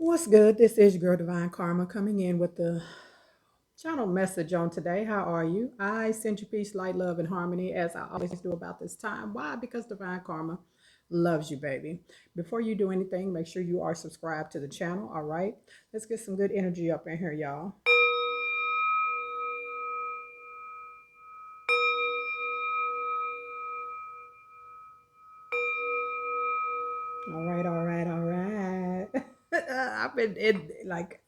What's good? This is your girl Divine Karma coming in with the channel message on today. How are you? I send you peace, light, love, and harmony as I always do about this time. Why? Because Divine Karma loves you, baby. Before you do anything, make sure you are subscribed to the channel. All right. Let's get some good energy up in here, y'all. All right, all right, all right. I've been in like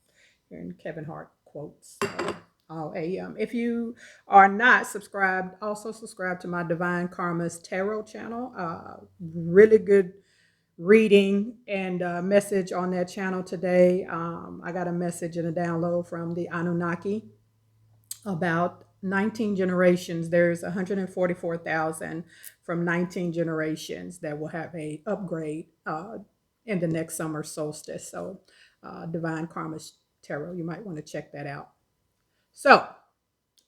hearing Kevin Hart quotes all AM. If you are not subscribed, also subscribe to my Divine Karma's Tarot channel. Really good reading and message on that channel today. I got a message and a download from the Anunnaki about 19 generations. There's 144,000 from 19 generations that will have a upgrade in the next summer solstice. So Divine Karma's Tarot, you might want to check that out. So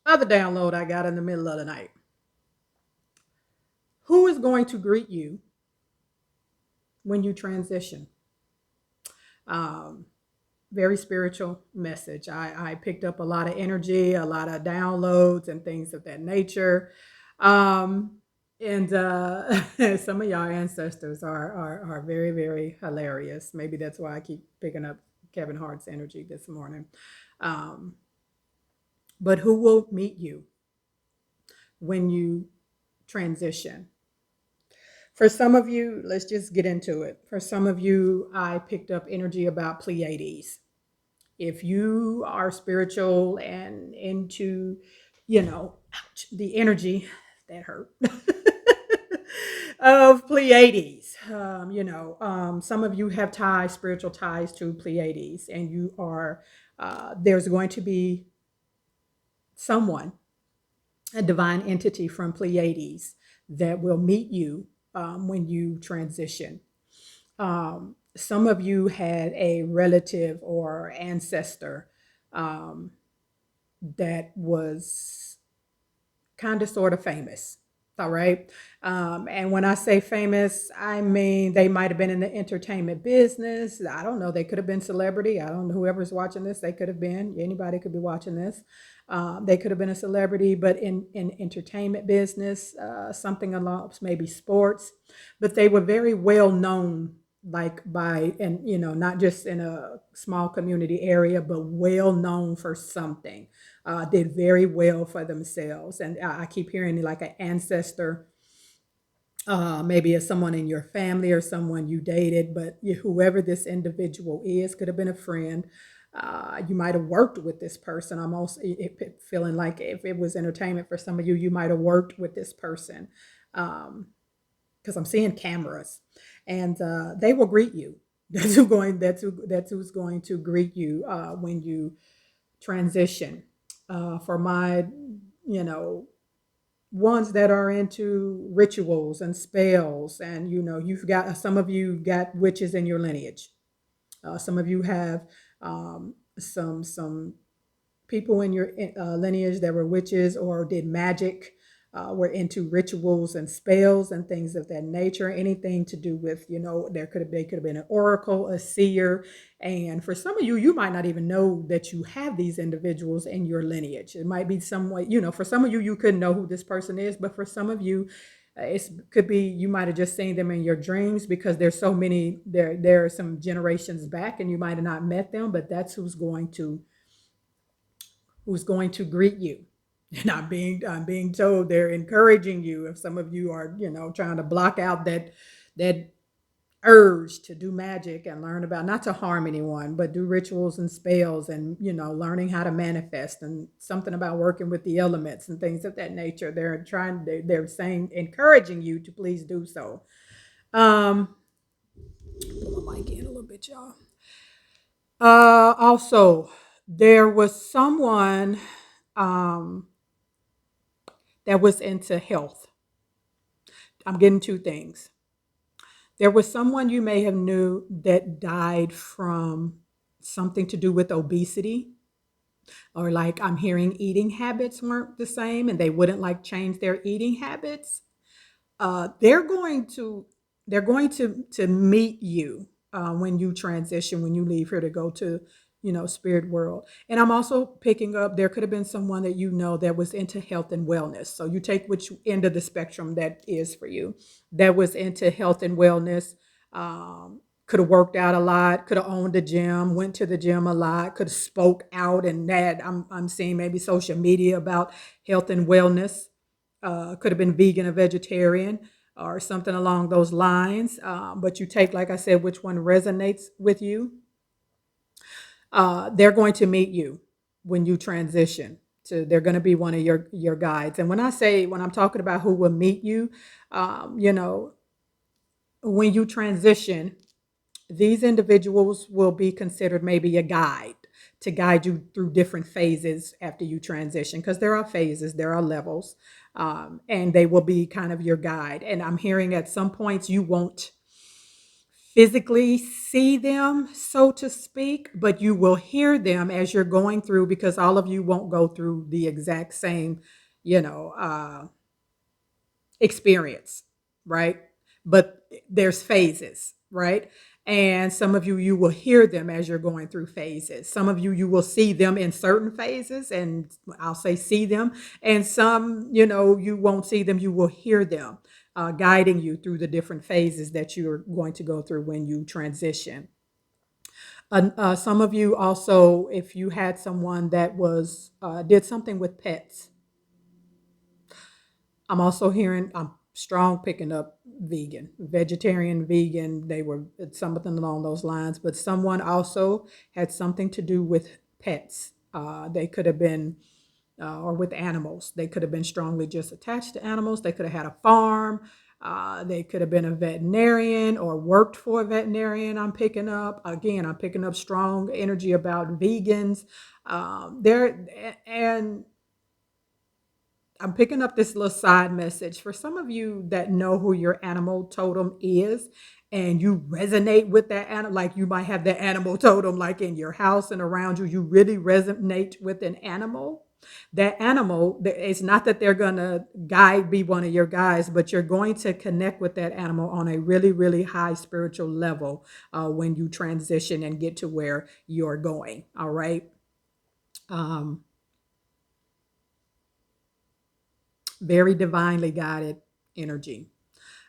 other download I got in the middle of the night. Who is going to greet you when you transition? Very spiritual message. I picked up a lot of energy, a lot of downloads and things of that nature. And some of y'all ancestors are very, very hilarious. Maybe that's why I keep picking up Kevin Hart's energy this morning. But who will meet you when you transition? For some of you, let's just get into it. For some of you, I picked up energy about Pleiades. If you are spiritual and into, ouch, the energy that hurt of Pleiades, some of you have ties, spiritual ties to Pleiades, and you are, there's going to be someone, a divine entity from Pleiades that will meet you when you transition. Some of you had a relative or ancestor that was kind of sort of famous. All right. And when I say famous, I mean they might have been in the entertainment business. I don't know. They could have been celebrity. I don't know. Whoever's watching this, they could have been. Anybody could be watching this. They could have been a celebrity, but in entertainment business, something along maybe sports. But they were very well known, like by, and not just in a small community area, but well known for something. Did very well for themselves. And I keep hearing like an ancestor, maybe as someone in your family or someone you dated, but whoever this individual is, could have been a friend. You might have worked with this person. I'm also feeling like if it was entertainment for some of you, you might have worked with this person. Because I'm seeing cameras, and they will greet you. That's who's going to greet you when you transition. For my, ones that are into rituals and spells, and you've got some of you got witches in your lineage. Some of you have some people in your lineage that were witches or did magic, were into rituals and spells and things of that nature. Anything to do with, they could have been an oracle, a seer. And for some of you, you might not even know that you have these individuals in your lineage. It might be some way, for some of you, you couldn't know who this person is, but for some of you, it could be you might have just seen them in your dreams, because there's so many there are some generations back and you might have not met them, but that's who's going to greet you. And I'm being told they're encouraging you. If some of you are, trying to block out that urge to do magic and learn about, not to harm anyone, but do rituals and spells, and learning how to manifest, and something about working with the elements and things of that nature. They're saying, encouraging you to please do so. Pull my mic in a little bit, y'all. Also, there was someone that was into health. I'm getting two things. There was someone you may have knew that died from something to do with obesity, or like I'm hearing eating habits weren't the same and they wouldn't like change their eating habits. They're going to meet you when you transition, when you leave here to go to, spirit world. And I'm also picking up, there could have been someone that that was into health and wellness. So you take which end of the spectrum that is for you. That was into health and wellness. Could have worked out a lot, could have owned a gym, went to the gym a lot, could have spoke out, and that I'm seeing maybe social media about health and wellness. Could have been vegan or vegetarian or something along those lines. But you take, like I said, which one resonates with you. They're going to meet you when you transition. So they're going to be one of your guides. And when I'm talking about who will meet you, you know, when you transition, these individuals will be considered maybe a guide to guide you through different phases after you transition, because there are phases, there are levels, and they will be kind of your guide. And I'm hearing at some points you won't physically see them, so to speak, but you will hear them as you're going through, because all of you won't go through the exact same, you know, experience, right? But there's phases, right? And some of you will hear them as you're going through phases. Some of you will see them in certain phases, and I'll say see them. And some, you won't see them, you will hear them guiding you through the different phases that you're going to go through when you transition. Some of you also, if you had someone that was did something with pets, I'm also hearing, I'm strong picking up vegan, vegetarian, vegan. They were something along those lines, but someone also had something to do with pets. They could have been, or with animals. They could have been strongly just attached to animals. They could have had a farm. They could have been a veterinarian or worked for a veterinarian. I'm picking up strong energy about vegans. There and I'm picking up this little side message for some of you that know who your animal totem is, and you resonate with that animal. Like you might have the animal totem like in your house and around you. You really resonate with an animal. That animal, it's not that they're going to be one of your guides, but you're going to connect with that animal on a really, really high spiritual level when you transition and get to where you're going. All right. Um, Very divinely guided energy.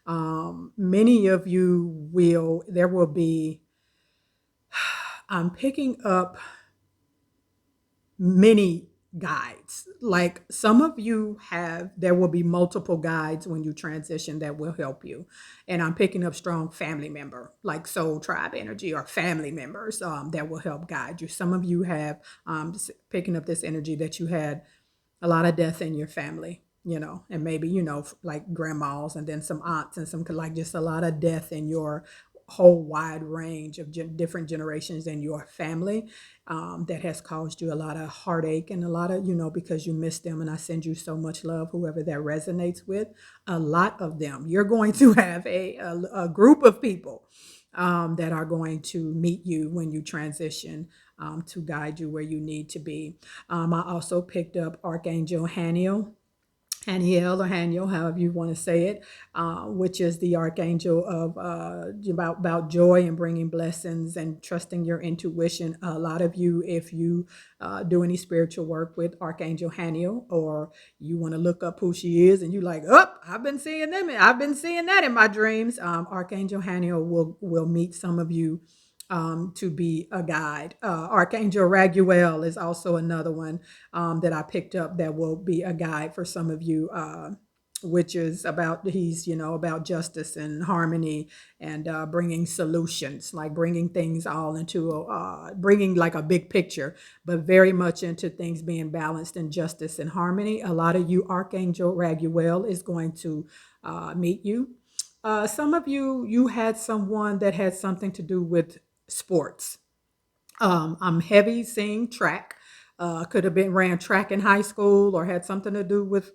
Many of you there will be, I'm picking up many guides. Like some of you there will be multiple guides when you transition that will help you. And I'm picking up strong family member, like soul tribe energy, or family members that will help guide you. Some of you have, picking up this energy that you had a lot of death in your family, and maybe, like grandmas and then some aunts and some, like just a lot of death in your whole wide range of different generations in your family, that has caused you a lot of heartache and a lot of, because you miss them. And I send you so much love, whoever that resonates with. A lot of them, you're going to have a group of people that are going to meet you when you transition, to guide you where you need to be. I also picked up Archangel Haniel. Haniel or Haniel, however you want to say it, which is the archangel of about joy and bringing blessings and trusting your intuition. A lot of you, if you do any spiritual work with Archangel Haniel, or you want to look up who she is, and you like, oh, I've been seeing that in my dreams. Archangel Haniel will meet some of you to be a guide. Archangel Raguel is also another one that I picked up that will be a guide for some of you, which is he's, about justice and harmony and bringing solutions, like bringing things all into, bringing like a big picture, but very much into things being balanced in justice and harmony. A lot of you, Archangel Raguel is going to meet you. Some of you had someone that had something to do with sports. I'm heavy seeing track. Could have been ran track in high school or had something to do with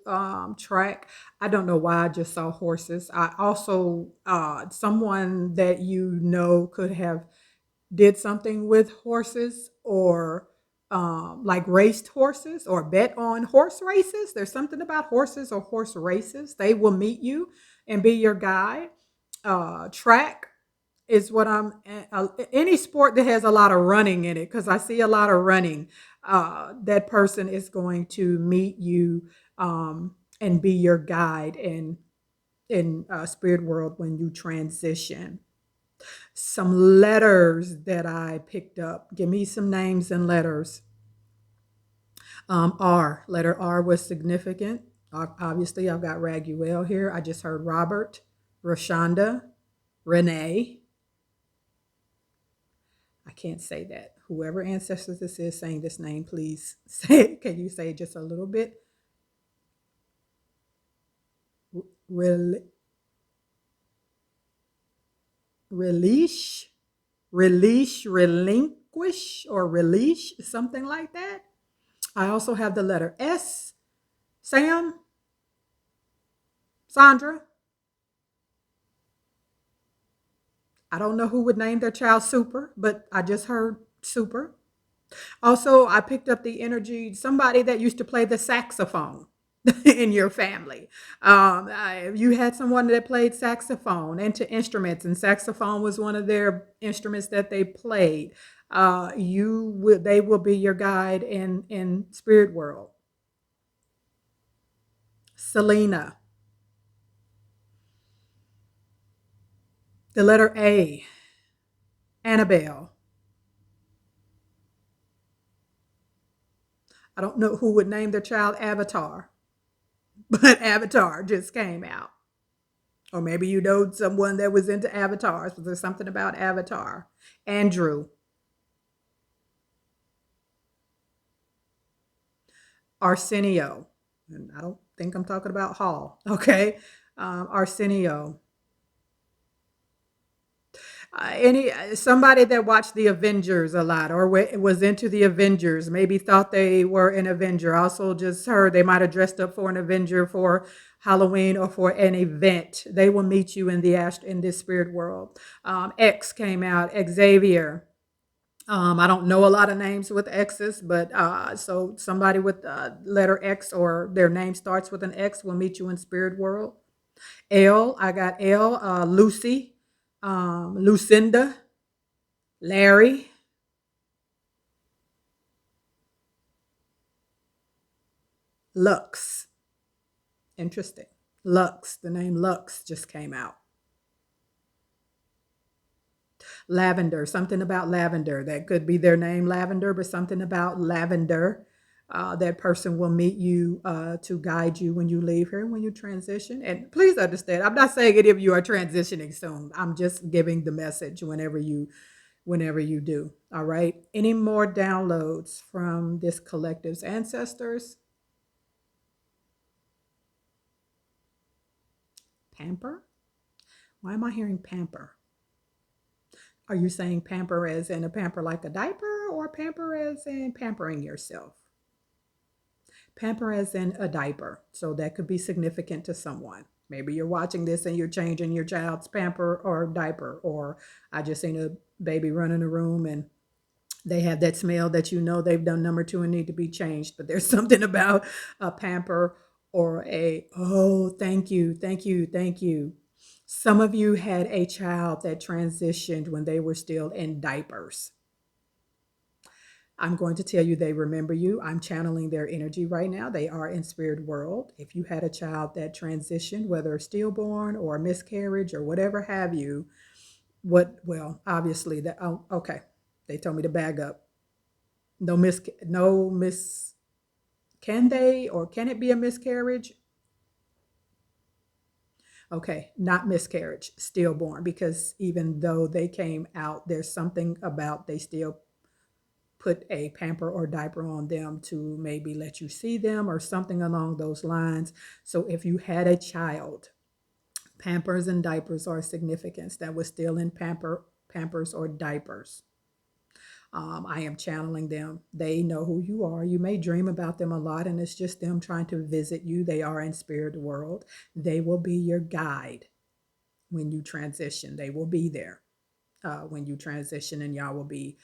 track. I don't know why I just saw horses. I also, someone that could have did something with horses, or like raced horses or bet on horse races. There's something about horses or horse races. They will meet you and be your guide. Track. is what any sport that has a lot of running in it, because I see a lot of running. That person is going to meet you and be your guide in spirit world when you transition. Some letters that I picked up. Give me some names and letters. R, letter R was significant. Obviously, I've got Raguel here. I just heard Robert, Rashonda, Renee. I can't say that. Whoever ancestors this is saying this name, please say it. Can you say just a little bit? Rel- release, relinquish, or release, something like that. I also have the letter S. Sam, Sandra. I don't know who would name their child Super, but I just heard Super. Also, I picked up the energy, somebody that used to play the saxophone in your family. You had someone that played saxophone into instruments, and saxophone was one of their instruments that they played. They will be your guide in spirit world. Selena, the letter A. Annabelle. I don't know who would name their child Avatar, but Avatar just came out. Or maybe you know someone that was into avatars, but there's something about Avatar. Andrew, Arsenio, and I don't think I'm talking about Hall, okay? Arsenio. Any Somebody that watched the Avengers a lot or was into the Avengers, maybe thought they were an Avenger. Also, just heard they might have dressed up for an Avenger for Halloween or for an event. They will meet you in in this spirit world. X came out. Xavier. I don't know a lot of names with X's, but so somebody with letter X or their name starts with an X will meet you in spirit world. L, I got L, Lucy, Lucinda, Larry, Lux. Interesting. Lux, the name Lux just came out. Lavender, something about lavender. That could be their name, Lavender, but something about lavender. That person will meet you to guide you when you leave here, when you transition. And please understand, I'm not saying any of you are transitioning soon. I'm just giving the message whenever you do. All right. Any more downloads from this collective's ancestors? Pamper? Why am I hearing pamper? Are you saying pamper as in a pamper like a diaper or pamper as in pampering yourself? Pamper as in a diaper. So that could be significant to someone. Maybe you're watching this and you're changing your child's pamper or diaper, or I just seen a baby run in a room and they have that smell that you know they've done number two and need to be changed. But there's something about a pamper or oh, thank you, thank you, thank you. Some of you had a child that transitioned when they were still in diapers. I'm going to tell you they remember you. I'm channeling their energy right now. They are in spirit world. If you had a child that transitioned, whether stillborn or miscarriage or whatever have you, obviously that, oh, okay. They told me to bag up. No miss, can they, or can it be a miscarriage? Okay, not miscarriage, stillborn, because even though they came out, there's something about they still put a pamper or diaper on them to maybe let you see them or something along those lines. So if you had a child, pampers and diapers are significance that was still in pampers or diapers. I am channeling them. They know who you are. You may dream about them a lot, and it's just them trying to visit you. They are in spirit world. They will be your guide when you transition. They will be there when you transition, and y'all will be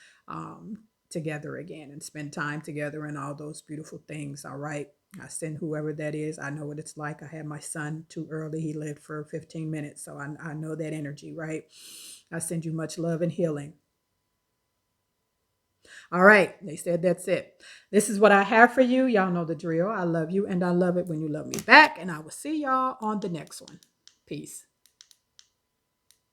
together again and spend time together and all those beautiful things. All right. I send whoever that is. I know what it's like. I had my son too early. He lived for 15 minutes. So I know that energy, right? I send you much love and healing. All right. They said that's it. This is what I have for you. Y'all know the drill. I love you and I love it when you love me back. And I will see y'all on the next one. Peace.